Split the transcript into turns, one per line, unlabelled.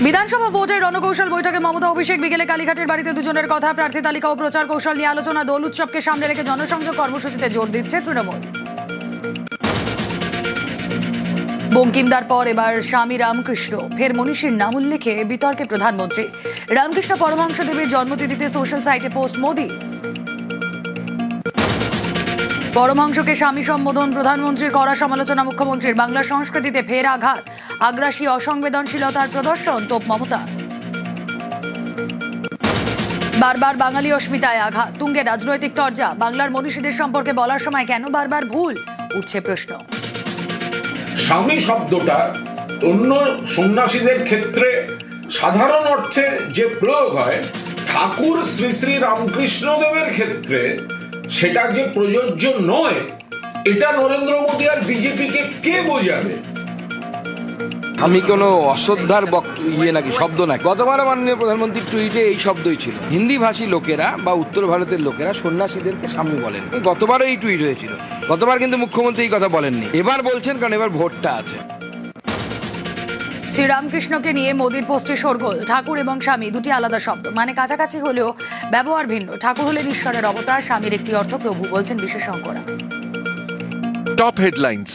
বিধানসভা ভোটের রণকৌশল বৈঠকে মমতা অভিষেক বিকেলে কালীঘাটের বাড়িতে দুজনের কথা, প্রার্থী তালিকা ও প্রচার কৌশল নিয়ে আলোচনা। দোল উৎসবকে সামনে রেখে জনসংযোগ কর্মসূচিতে জোর দিচ্ছে তৃণমূল। বঙ্কিমদার পর এবার স্বামী রামকৃষ্ণ, ফের মনীষীর নাম উল্লেখে বিতর্কে প্রধানমন্ত্রী। রামকৃষ্ণ পরমহংসদেবের জন্মতিথিতে সোশ্যাল সাইটে পোস্ট মোদি। পরমহংসকে স্বামী সম্বোধন, প্রধানমন্ত্রীর কড়া সমালোচনা মুখ্যমন্ত্রীর। বাংলা সংস্কৃতিতে ফের আঘাত, আগ্রাসী অসংবেদনশীলতার প্রদর্শন তোপ মমতা। বারবার বাঙালি অস্মিতায় আঘাত, তুঙ্গে রাজনৈতিক তরজা। বাংলার মনীষীদের সম্পর্কে বলার সময় কেন বারবার ভুল, উঠছে প্রশ্ন।
স্বামী শব্দটা অন্য সন্ন্যাসীদের ক্ষেত্রে সাধারণ অর্থে যে প্রয়োগ হয়, ঠাকুর শ্রী শ্রী রামকৃষ্ণদেবের ক্ষেত্রে সেটা যে প্রযোজ্য নয়, এটা নরেন্দ্র মোদী আর বিজেপিকে কে বোঝাবে?
আমি কোনো অশ্রদ্ধার নাকি শব্দ না। গতবার মাননীয় প্রধানমন্ত্রীর টুইটে এই শব্দই ছিল। হিন্দি ভাষী লোকেরা বা উত্তর ভারতের লোকেরা সন্ন্যাসীদেরকে স্বামী বলেন। গতবারও এই টুইট হয়েছিল। গতবার কিন্তু মুখ্যমন্ত্রী এই কথা বলেননি, এবার বলছেন, কারণ এবার ভোটটা আছে।
শ্রীরামকৃষ্ণকে নিয়ে মোদীর পোস্টে শোরগোল। ঠাকুর এবং স্বামী দুটি আলাদা শব্দ, মানে কাছাকাছি হলেও ব্যবহার ভিন্ন। ঠাকুর হলেন ঈশ্বরের অবতার, স্বামীর একটি অর্থ প্রভু, বলছেন বিশেষজ্ঞরা।
Top headlines.